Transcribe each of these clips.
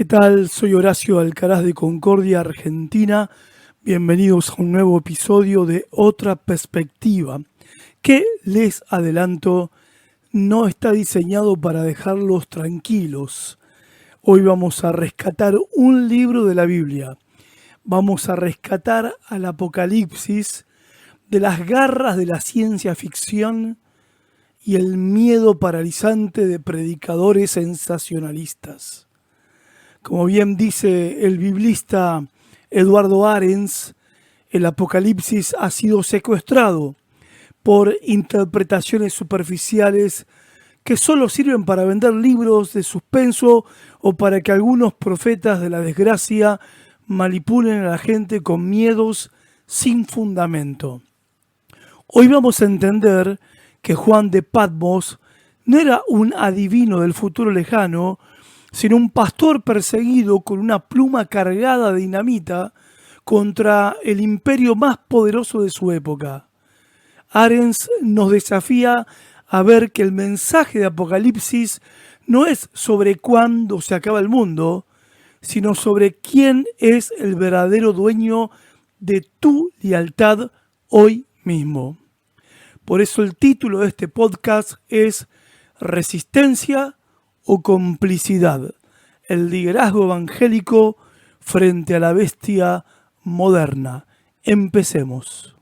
tal? Soy Horacio Alcaraz de Concordia, Argentina. Bienvenidos a un nuevo episodio de Otra Perspectiva, que les adelanto, no está diseñado para dejarlos tranquilos. Hoy vamos a rescatar un libro de la Biblia. Vamos a rescatar al Apocalipsis de las garras de la ciencia ficción y el miedo paralizante de predicadores sensacionalistas. Como bien dice el biblista Eduardo Arens, el Apocalipsis ha sido secuestrado por interpretaciones superficiales que solo sirven para vender libros de suspenso o para que algunos profetas de la desgracia manipulen a la gente con miedos sin fundamento. Hoy vamos a entender que Juan de Patmos no era un adivino del futuro lejano, sino un pastor perseguido con una pluma cargada de dinamita contra el imperio más poderoso de su época. Arens nos desafía a ver que el mensaje de Apocalipsis no es sobre cuándo se acaba el mundo, sino sobre quién es el verdadero dueño de tu lealtad hoy mismo. Por eso el título de este podcast es Resistencia o complicidad, el liderazgo evangélico frente a la bestia moderna. Empecemos.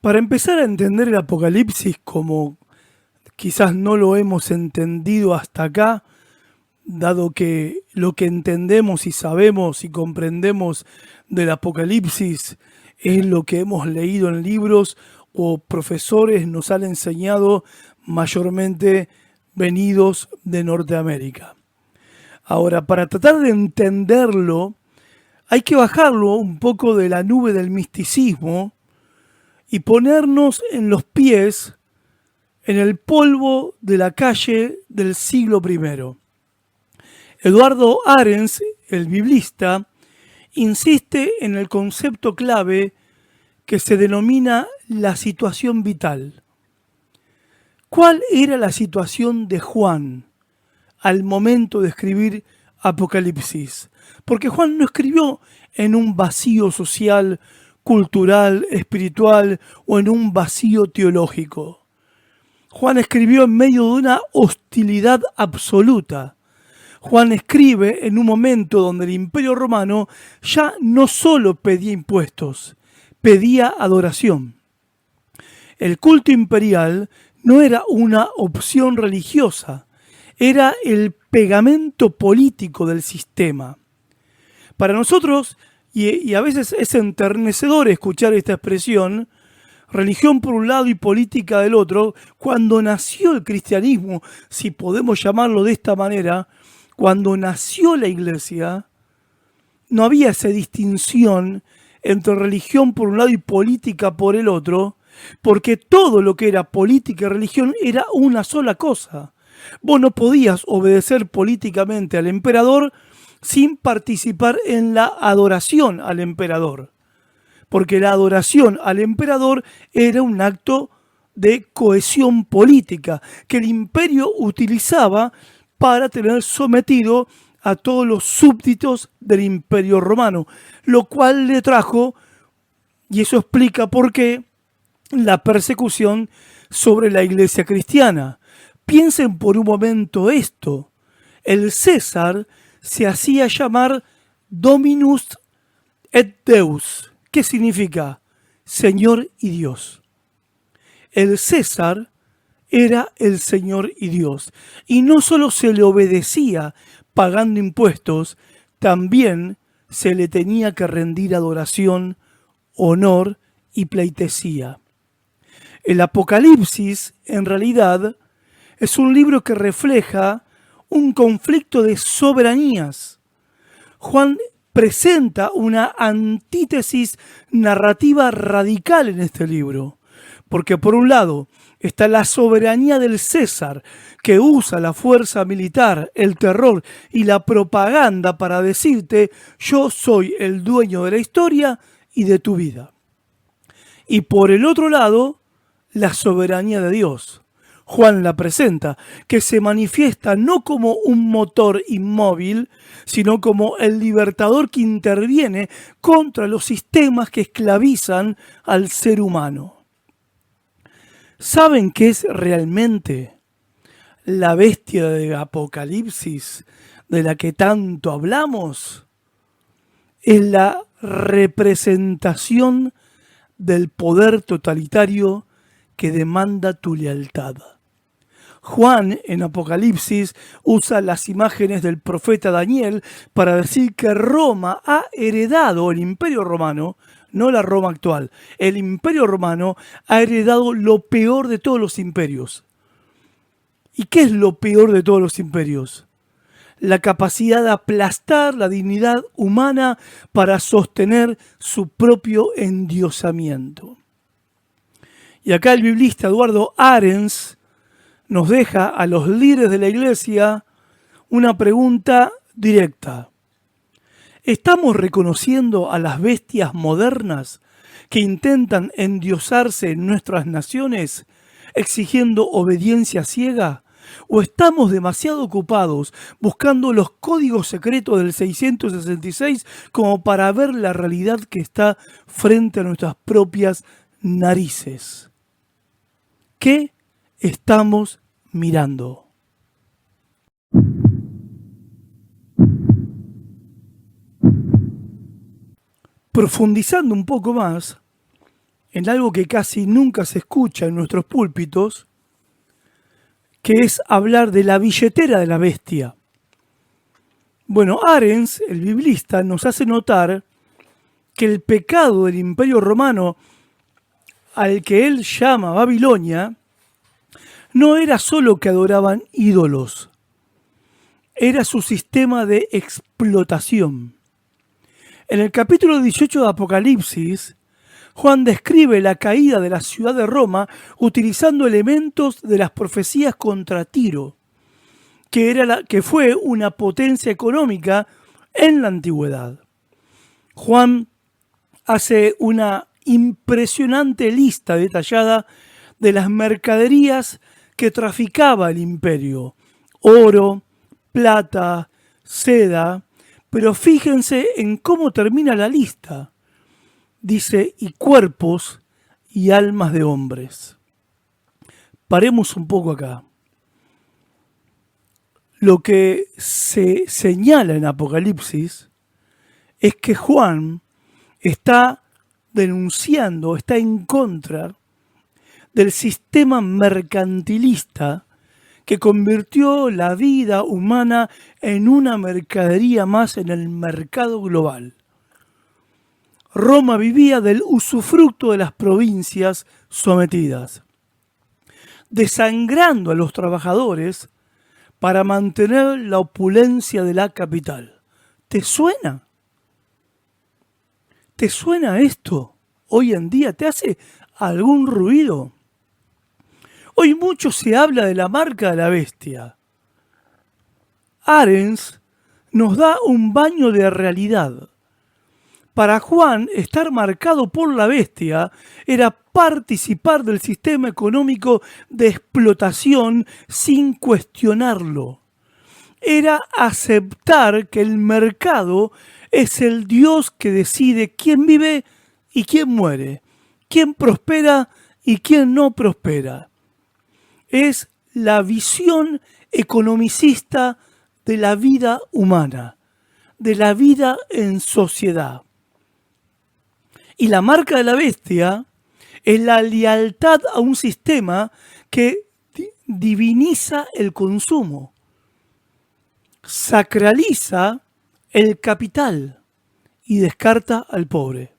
Para empezar a entender el Apocalipsis como quizás no lo hemos entendido hasta acá, dado que lo que entendemos y sabemos y comprendemos del Apocalipsis es lo que hemos leído en libros o profesores nos han enseñado mayormente venidos de Norteamérica. Ahora, para tratar de entenderlo, hay que bajarlo un poco de la nube del misticismo y ponernos en los pies, en el polvo de la calle del siglo I. Eduardo Arens, el biblista, insiste en el concepto clave que se denomina la situación vital. ¿Cuál era la situación de Juan al momento de escribir Apocalipsis? Porque Juan no escribió en un vacío social, cultural, espiritual o en un vacío teológico. Juan escribió en medio de una hostilidad absoluta. Juan escribe en un momento donde el Imperio Romano ya no solo pedía impuestos, pedía adoración. El culto imperial no era una opción religiosa, era el pegamento político del sistema. Para nosotros, y a veces es enternecedor escuchar esta expresión, religión por un lado y política del otro, cuando nació el cristianismo, si podemos llamarlo de esta manera, cuando nació la iglesia, no había esa distinción entre religión por un lado y política por el otro, porque todo lo que era política y religión era una sola cosa. Vos no podías obedecer políticamente al emperador sin participar en la adoración al emperador, porque la adoración al emperador era un acto de cohesión política que el imperio utilizaba para tener sometido a todos los súbditos del Imperio Romano, lo cual le trajo, y eso explica por qué, la persecución sobre la iglesia cristiana. Piensen por un momento esto: el César se hacía llamar Dominus et Deus. ¿Qué significa? Señor y Dios. El César era el Señor y Dios. Y no solo se le obedecía pagando impuestos, también se le tenía que rendir adoración, honor y pleitesía. El Apocalipsis, en realidad, es un libro que refleja un conflicto de soberanías. Juan presenta una antítesis narrativa radical en este libro, porque por un lado está la soberanía del César, que usa la fuerza militar, el terror y la propaganda para decirte: yo soy el dueño de la historia y de tu vida. Y por el otro lado la soberanía de Dios. Juan la presenta, que se manifiesta no como un motor inmóvil, sino como el libertador que interviene contra los sistemas que esclavizan al ser humano. ¿Saben qué es realmente la bestia de Apocalipsis de la que tanto hablamos? Es la representación del poder totalitario que demanda tu lealtad. Juan en Apocalipsis usa las imágenes del profeta Daniel para decir que Roma ha heredado, el Imperio Romano, no la Roma actual, el Imperio Romano ha heredado lo peor de todos los imperios. ¿Y qué es lo peor de todos los imperios? La capacidad de aplastar la dignidad humana para sostener su propio endiosamiento. Y acá el biblista Eduardo Arens nos deja a los líderes de la iglesia una pregunta directa. ¿Estamos reconociendo a las bestias modernas que intentan endiosarse en nuestras naciones, exigiendo obediencia ciega? ¿O estamos demasiado ocupados buscando los códigos secretos del 666 como para ver la realidad que está frente a nuestras propias narices? ¿Qué estamos mirando? Profundizando un poco más en algo que casi nunca se escucha en nuestros púlpitos, que es hablar de la billetera de la bestia. Bueno, Arens, el biblista, nos hace notar que el pecado del Imperio Romano, al que él llama Babilonia, no era solo que adoraban ídolos, era su sistema de explotación. En el capítulo 18 de Apocalipsis, Juan describe la caída de la ciudad de Roma utilizando elementos de las profecías contra Tiro, que fue una potencia económica en la antigüedad. Juan hace una impresionante lista detallada de las mercaderías que traficaba el imperio: oro, plata, seda, pero fíjense en cómo termina la lista. Dice, y cuerpos y almas de hombres. Paremos un poco acá. Lo que se señala en Apocalipsis es que Juan está denunciando, está en contra del sistema mercantilista que convirtió la vida humana en una mercadería más en el mercado global. Roma vivía del usufructo de las provincias sometidas, desangrando a los trabajadores para mantener la opulencia de la capital. ¿Te suena? ¿Te suena esto hoy en día? ¿Te hace algún ruido? Hoy mucho se habla de la marca de la bestia. Arens nos da un baño de realidad. Para Juan, estar marcado por la bestia era participar del sistema económico de explotación sin cuestionarlo. Era aceptar que el mercado es el Dios que decide quién vive y quién muere, quién prospera y quién no prospera. Es la visión economicista de la vida humana, de la vida en sociedad. Y la marca de la bestia es la lealtad a un sistema que diviniza el consumo, sacraliza el capital y descarta al pobre.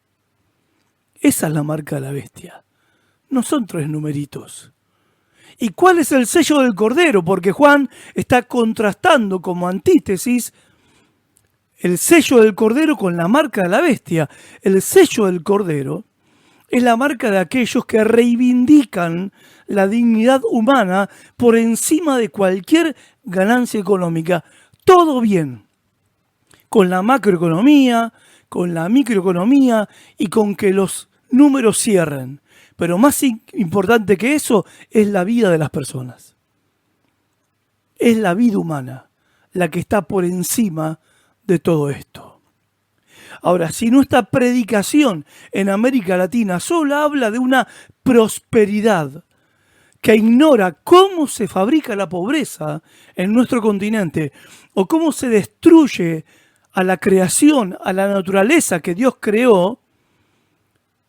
Esa es la marca de la bestia. No son 3 numeritos. ¿Y cuál es el sello del Cordero? Porque Juan está contrastando como antítesis el sello del Cordero con la marca de la bestia. El sello del Cordero es la marca de aquellos que reivindican la dignidad humana por encima de cualquier ganancia económica. Todo bien, con la macroeconomía, con la microeconomía y con que los números cierren. Pero más importante que eso es la vida de las personas. Es la vida humana la que está por encima de todo esto. Ahora, si nuestra predicación en América Latina solo habla de una prosperidad que ignora cómo se fabrica la pobreza en nuestro continente o cómo se destruye a la creación, a la naturaleza que Dios creó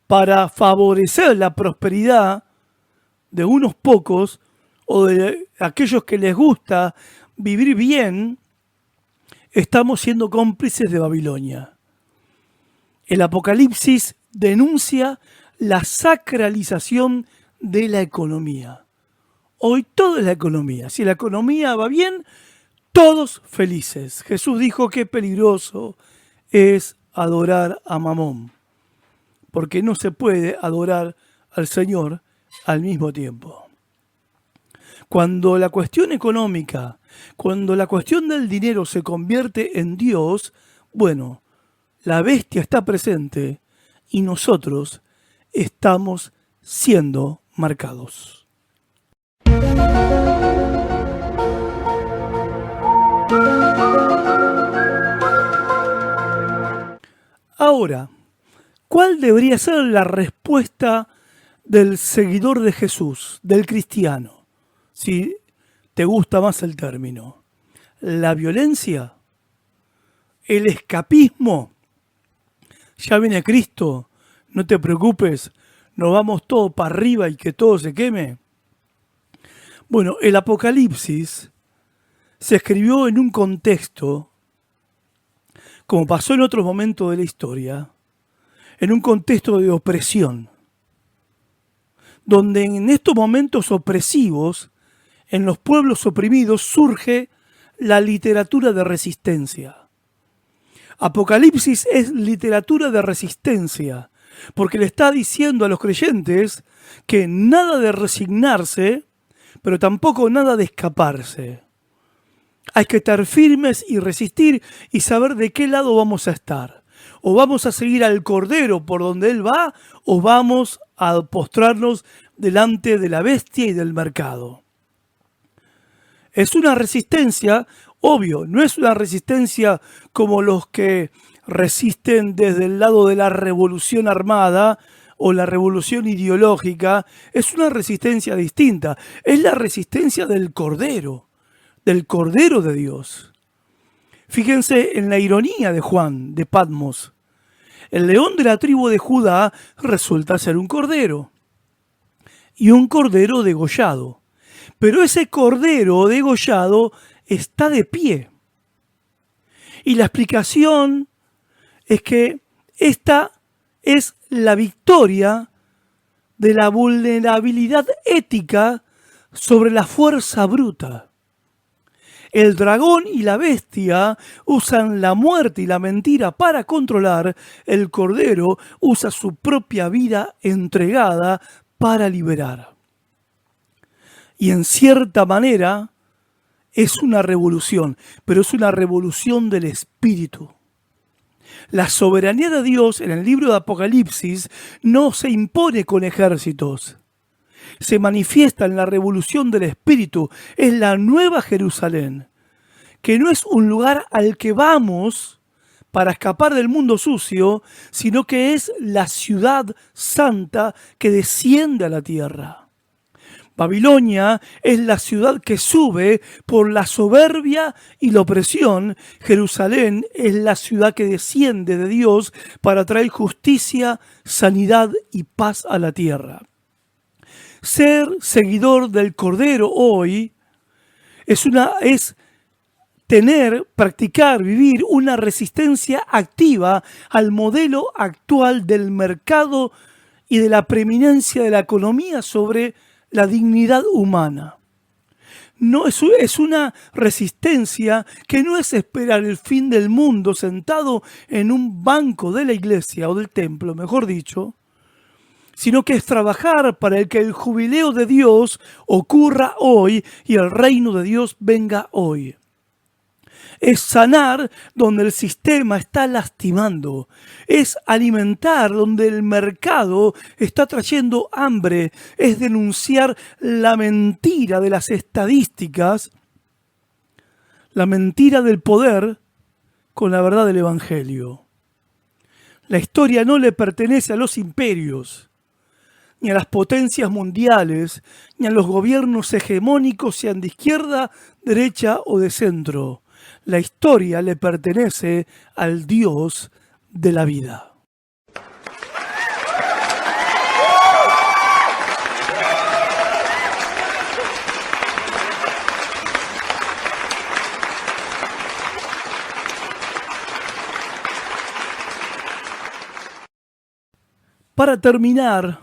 para favorecer la prosperidad de unos pocos o de aquellos que les gusta vivir bien, estamos siendo cómplices de Babilonia. El Apocalipsis denuncia la sacralización de la economía. Hoy todo es la economía. Si la economía va bien, todos felices. Jesús dijo que peligroso es adorar a Mamón, porque no se puede adorar al Señor al mismo tiempo. Cuando la cuestión económica, cuando la cuestión del dinero se convierte en Dios, bueno, la bestia está presente y nosotros estamos siendo marcados. Ahora, ¿cuál debería ser la respuesta del seguidor de Jesús, del cristiano? Si te gusta más el término. ¿La violencia? ¿El escapismo? Ya viene Cristo, no te preocupes, nos vamos todos para arriba y que todo se queme. Bueno, el Apocalipsis se escribió en un contexto, como pasó en otros momentos de la historia, en un contexto de opresión, donde en estos momentos opresivos, en los pueblos oprimidos, surge la literatura de resistencia. Apocalipsis es literatura de resistencia, porque le está diciendo a los creyentes que nada de resignarse, pero tampoco nada de escaparse. Hay que estar firmes y resistir y saber de qué lado vamos a estar. O vamos a seguir al Cordero por donde Él va, o vamos a postrarnos delante de la bestia y del mercado. Es una resistencia, obvio, no es una resistencia como los que resisten desde el lado de la revolución armada o la revolución ideológica. Es una resistencia distinta, es la resistencia del Cordero de Dios. Fíjense en la ironía de Juan, de Patmos. El león de la tribu de Judá resulta ser un cordero, y un cordero degollado. Pero ese cordero degollado está de pie. Y la explicación es que esta es la victoria de la vulnerabilidad ética sobre la fuerza bruta. El dragón y la bestia usan la muerte y la mentira para controlar. El cordero usa su propia vida entregada para liberar. Y en cierta manera es una revolución, pero es una revolución del espíritu. La soberanía de Dios en el libro de Apocalipsis no se impone con ejércitos. Se manifiesta en la revolución del espíritu, es la nueva Jerusalén, que no es un lugar al que vamos para escapar del mundo sucio, sino que es la ciudad santa que desciende a la tierra. Babilonia es la ciudad que sube por la soberbia y la opresión. Jerusalén es la ciudad que desciende de Dios para traer justicia, sanidad y paz a la tierra. Ser seguidor del Cordero hoy es practicar, vivir una resistencia activa al modelo actual del mercado y de la preeminencia de la economía sobre la dignidad humana. No es una resistencia que no es esperar el fin del mundo sentado en un banco de la iglesia o del templo, mejor dicho, sino que es trabajar para que el jubileo de Dios ocurra hoy y el reino de Dios venga hoy. Es sanar donde el sistema está lastimando. Es alimentar donde el mercado está trayendo hambre. Es denunciar la mentira de las estadísticas, la mentira del poder con la verdad del Evangelio. La historia no le pertenece a los imperios, ni a las potencias mundiales, ni a los gobiernos hegemónicos, sean de izquierda, derecha o de centro. La historia le pertenece al Dios de la vida. Para terminar,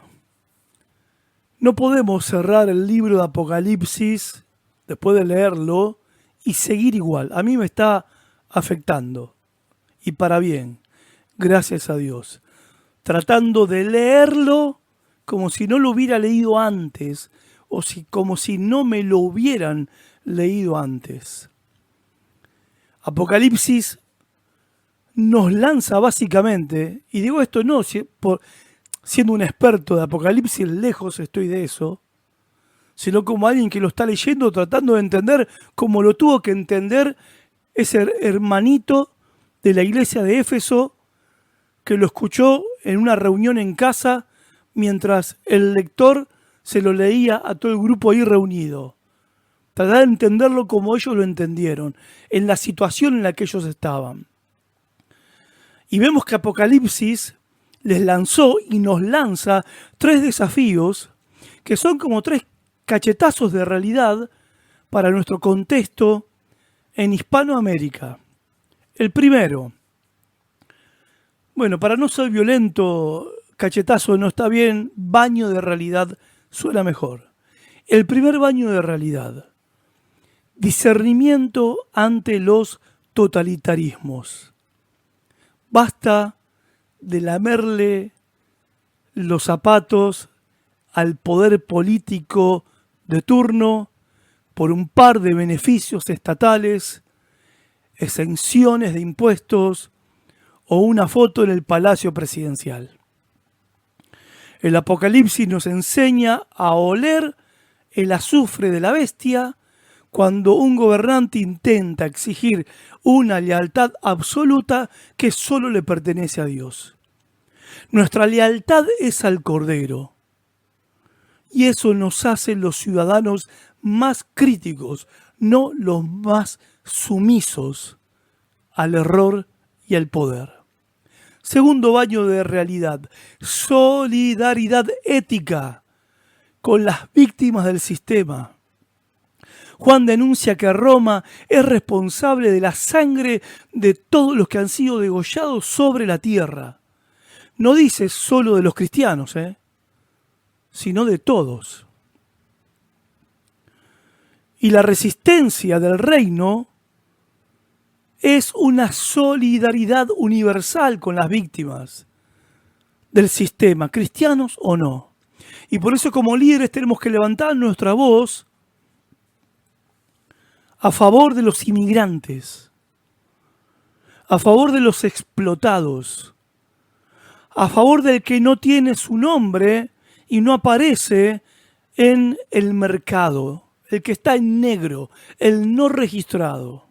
no podemos cerrar el libro de Apocalipsis después de leerlo y seguir igual. A mí me está afectando, y para bien, gracias a Dios. Tratando de leerlo como si no lo hubiera leído antes, o como si no me lo hubieran leído antes. Apocalipsis nos lanza básicamente, y digo esto no siendo un experto de Apocalipsis, lejos estoy de eso, sino como alguien que lo está leyendo, tratando de entender como lo tuvo que entender ese hermanito de la iglesia de Éfeso, que lo escuchó en una reunión en casa mientras el lector se lo leía a todo el grupo ahí reunido. Tratar de entenderlo como ellos lo entendieron, en la situación en la que ellos estaban. Y vemos que Apocalipsis les lanzó y nos lanza 3 desafíos que son como 3 cachetazos de realidad para nuestro contexto en Hispanoamérica. El primero, bueno, para no ser violento, cachetazo no está bien, baño de realidad suena mejor. El primer baño de realidad, discernimiento ante los totalitarismos. Basta de lamerle los zapatos al poder político de turno por un par de beneficios estatales, exenciones de impuestos o una foto en el Palacio Presidencial. El Apocalipsis nos enseña a oler el azufre de la bestia cuando un gobernante intenta exigir una lealtad absoluta que solo le pertenece a Dios. Nuestra lealtad es al Cordero, y eso nos hace los ciudadanos más críticos, no los más sumisos al error y al poder. Segundo baño de realidad, solidaridad ética con las víctimas del sistema. Juan denuncia que Roma es responsable de la sangre de todos los que han sido degollados sobre la tierra. No dice solo de los cristianos, sino de todos. Y la resistencia del reino es una solidaridad universal con las víctimas del sistema, cristianos o no. Y por eso como líderes tenemos que levantar nuestra voz a favor de los inmigrantes, a favor de los explotados, a favor del que no tiene su nombre y no aparece en el mercado, el que está en negro, el no registrado.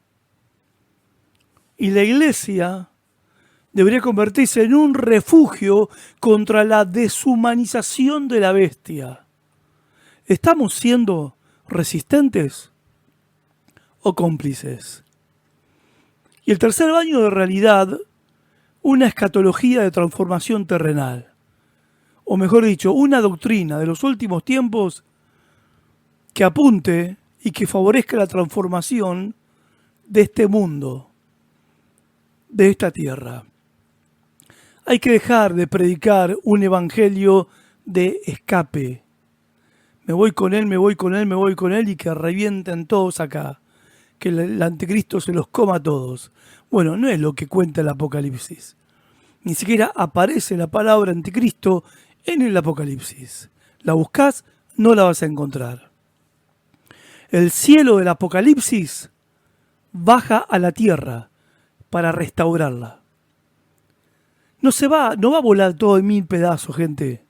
Y la iglesia debería convertirse en un refugio contra la deshumanización de la bestia. ¿Estamos siendo resistentes o cómplices? Y el tercer baño de realidad, una escatología de transformación terrenal. O mejor dicho, una doctrina de los últimos tiempos que apunte y que favorezca la transformación de este mundo, de esta tierra. Hay que dejar de predicar un evangelio de escape. Me voy con él, me voy con él, me voy con él y que revienten todos acá. Que el anticristo se los coma a todos. Bueno, no es lo que cuenta el Apocalipsis. Ni siquiera aparece la palabra anticristo en el Apocalipsis. La buscás, no la vas a encontrar. El cielo del Apocalipsis baja a la tierra para restaurarla. No va a volar todo en 1000 pedazos, gente.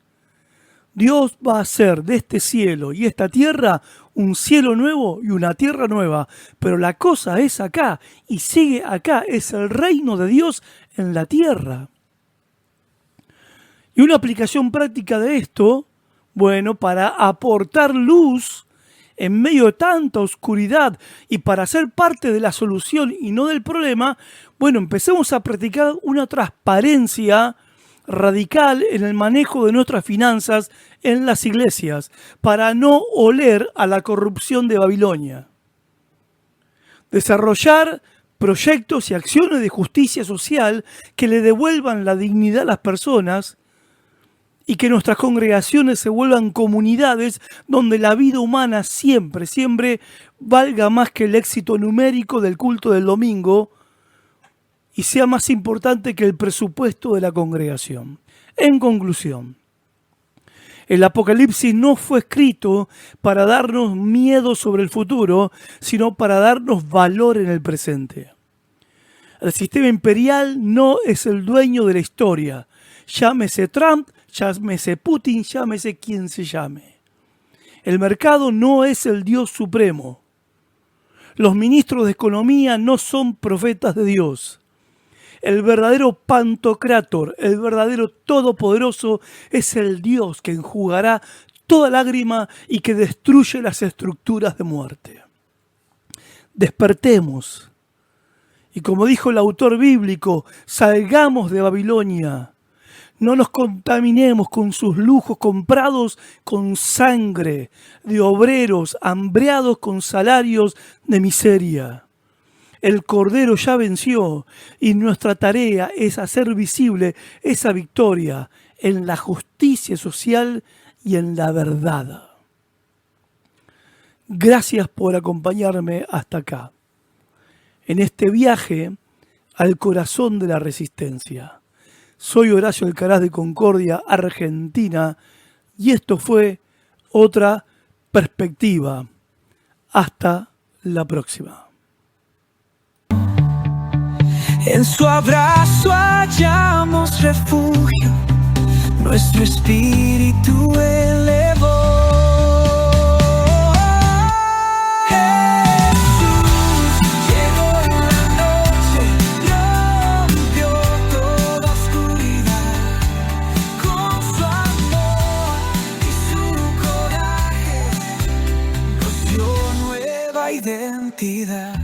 Dios va a hacer de este cielo y esta tierra un cielo nuevo y una tierra nueva. Pero la cosa es acá y sigue acá. Es el reino de Dios en la tierra. Y una aplicación práctica de esto, bueno, para aportar luz en medio de tanta oscuridad y para ser parte de la solución y no del problema, bueno, empecemos a practicar una transparencia radical en el manejo de nuestras finanzas en las iglesias para no oler a la corrupción de Babilonia. Desarrollar proyectos y acciones de justicia social que le devuelvan la dignidad a las personas y que nuestras congregaciones se vuelvan comunidades donde la vida humana siempre valga más que el éxito numérico del culto del domingo y sea más importante que el presupuesto de la congregación. En conclusión, el Apocalipsis no fue escrito para darnos miedo sobre el futuro, sino para darnos valor en el presente. El sistema imperial no es el dueño de la historia. Llámese Trump, llámese Putin, llámese quien se llame. El mercado no es el Dios supremo. Los ministros de economía no son profetas de Dios. El verdadero Pantocrátor, el verdadero Todopoderoso, es el Dios que enjugará toda lágrima y que destruye las estructuras de muerte. Despertemos. Y como dijo el autor bíblico, salgamos de Babilonia. No nos contaminemos con sus lujos comprados con sangre de obreros hambreados con salarios de miseria. El Cordero ya venció y nuestra tarea es hacer visible esa victoria en la justicia social y en la verdad. Gracias por acompañarme hasta acá, en este viaje al corazón de la resistencia. Soy Horacio Alcaraz de Concordia, Argentina, y esto fue Otra Perspectiva. Hasta la próxima. En su abrazo hallamos refugio, nuestro espíritu elevó. Jesús llegó en la noche, rompió toda oscuridad. Con su amor y su coraje nos dio nueva identidad.